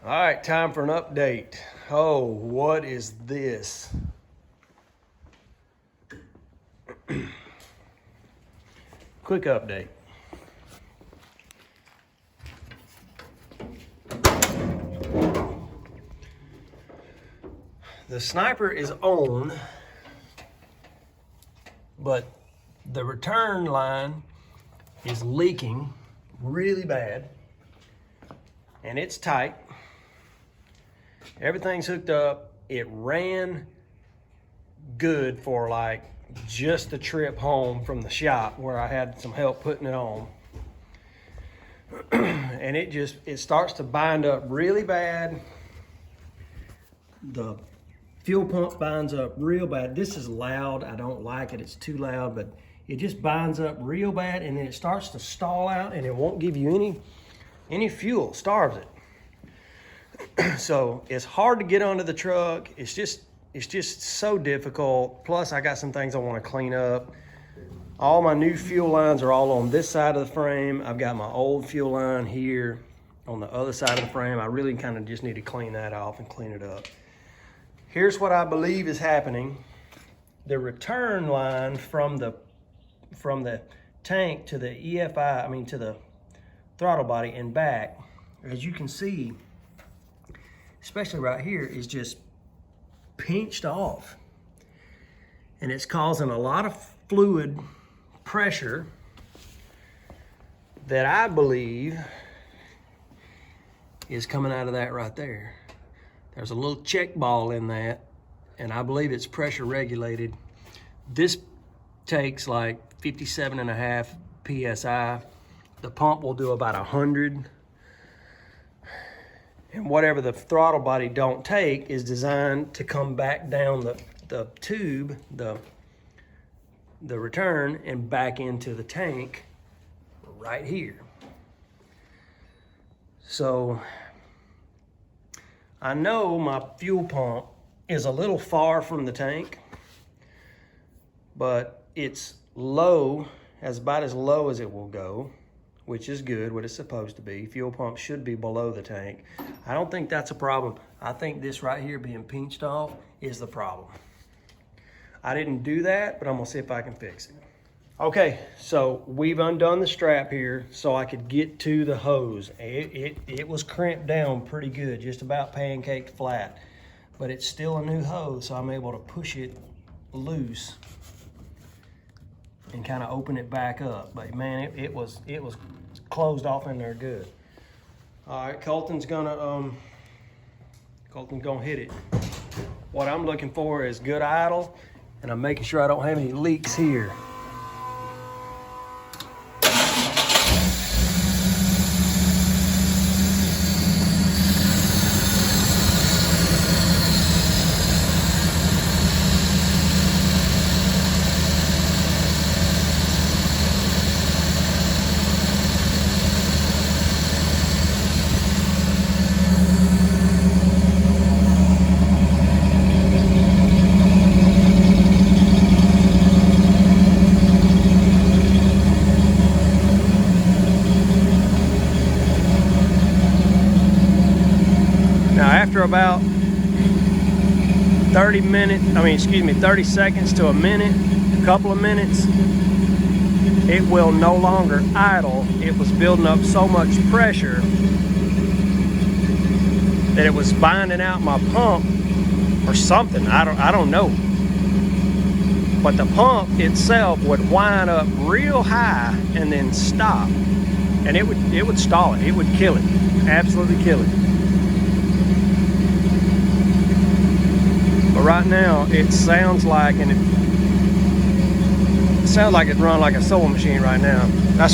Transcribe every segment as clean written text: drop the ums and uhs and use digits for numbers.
All right, time for an update. Oh, what is this? Quick update. The Sniper is on, but the return line is leaking really bad, and it's tight. Everything's hooked up. It ran good for like just the trip home from the shop where I had some help putting it on. And it starts to bind up really bad. The fuel pump binds up real bad. This is loud. I don't like it. It's too loud, but it just binds up real bad, and then it starts to stall out, and it won't give you any fuel. Starves it. So it's hard to get onto the truck. It's just so difficult. Plus, I got some things I want to clean up. All my new fuel lines are all on this side of the frame. I've got my old fuel line here on the other side of the frame. I really kind of just need to clean that off and clean it up. Here's what I believe is happening. The return line from the tank to the EFI, to the throttle body and back, as you can see, especially right here, is just pinched off. And it's causing a lot of fluid pressure that I believe is coming out of that right there. There's a little check ball in that, and I believe it's pressure regulated. This takes like 57.5 PSI. The pump will do about 100. And whatever the throttle body don't take is designed to come back down the tube, the return, and back into the tank right here. So I know my fuel pump is a little far from the tank, but it's low, about as low as it will go, which is good, what it's supposed to be. Fuel pump should be below the tank. I don't think that's a problem. I think this right here being pinched off is the problem. I didn't do that, but I'm gonna see if I can fix it. Okay, so we've undone the strap here so I could get to the hose. It was crimped down pretty good, just about pancaked flat, but it's still a new hose, so I'm able to push it loose and kind of open it back up. But man, it was closed off in there good. All right, Colton's gonna hit it. What I'm looking for is good idle, and I'm making sure I don't have any leaks here. After about 30 seconds to a minute, a couple of minutes, it will no longer idle. It was building up so much pressure that it was binding out my pump or something. I don't know. But the pump itself would wind up real high and then stop. And it would stall it. It would kill it. Absolutely kill it. But right now, it sounds like, it's run like a sewing machine right now. That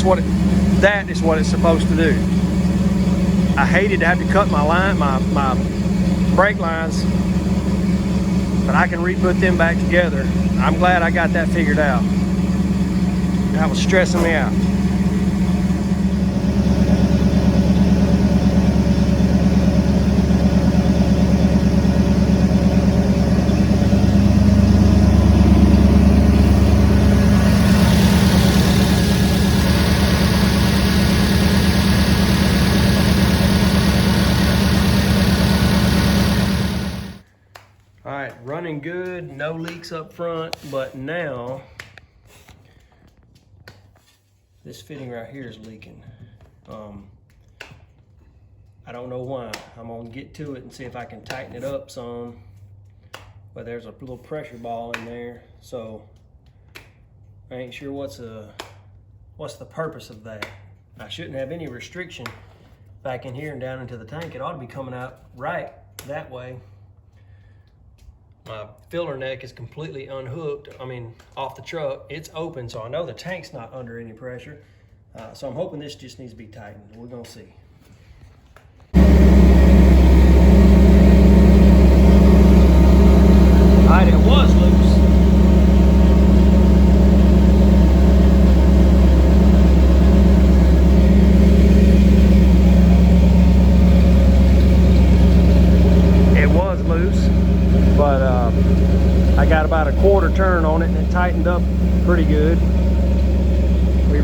is what it's supposed to do. I hated to have to cut my brake lines, but I can re-put them back together. I'm glad I got that figured out. That was stressing me out. running good, no leaks up front, but now this fitting right here is leaking. I don't know why. I'm gonna get to it and see if I can tighten it up some, but there's a little pressure ball in there, so I ain't sure what's the purpose of that. I shouldn't have any restriction back in here and down into the tank. It ought to be coming out right that way. My filler neck is completely unhooked, off the truck. It's open, so I know the tank's not under any pressure. So I'm hoping this just needs to be tightened. We're gonna see. All right, it was loose. It was loose, but I got about a quarter turn on it and it tightened up pretty good. We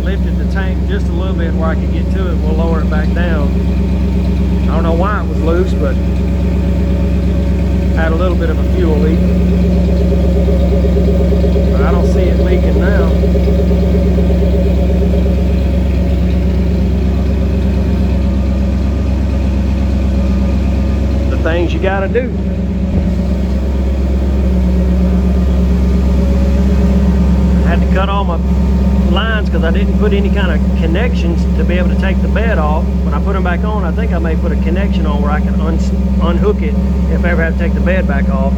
lifted the tank just a little bit where I could get to it. We'll lower it back down. I don't know why it was loose, but had a little bit of a fuel leak. But I don't see it leaking now. The things you gotta do. I had to cut all my lines because I didn't put any kind of connections to be able to take the bed off. When I put them back on, I think I may put a connection on where I can unhook it if I ever have to take the bed back off.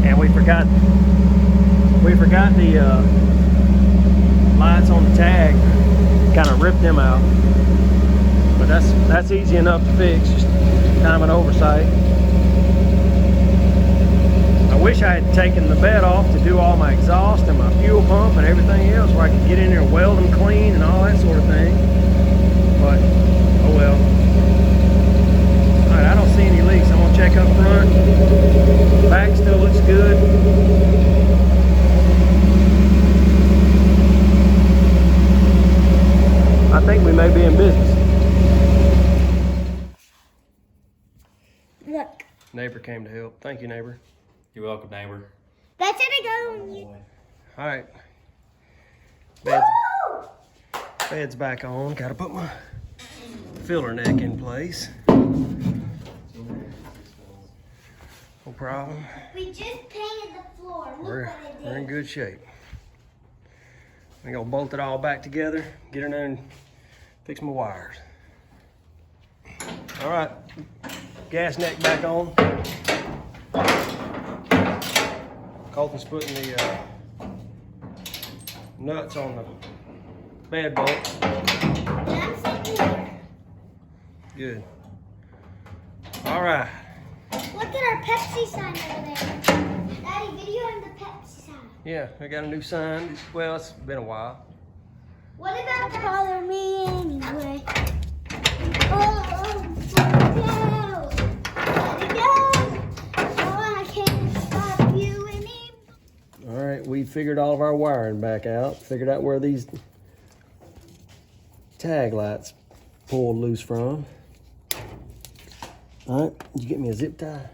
And we forgot the lights on the tag, kind of ripped them out. But that's easy enough to fix, just kind of an oversight. I wish I had taken the bed off to do all my exhaust and my fuel pump and everything else, where I could get in there and weld them clean and all that sort of thing. But, oh well. All right, I don't see any leaks. I'm gonna check up front. Back still looks good. I think we may be in business. Look. Neighbor came to help. Thank you, neighbor. You're welcome, neighbor. That's it go. All right. Bed's back on. Gotta put my filler neck in place. No problem. We just painted the floor. Look what it did. We're in good shape. I'm gonna bolt it all back together, get in there and fix my wires. All right, gas neck back on. Colton's putting the nuts on the bed bolt. I'm sitting here. Good. All right. Look at our Pepsi sign over there. Daddy, video on the Pepsi sign. Yeah, I got a new sign. Well, it's been a while. What about bother me anyway? Oh, no. Let it go. Oh, I can't stop you anymore. All right, we figured all of our wiring back out. Figured out where these tag lights pulled loose from. All right, did you get me a zip tie?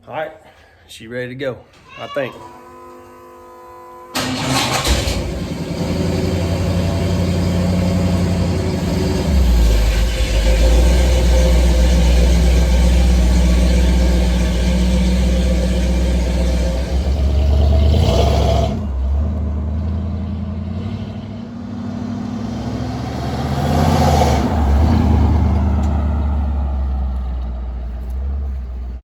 All right, she ready to go, I think.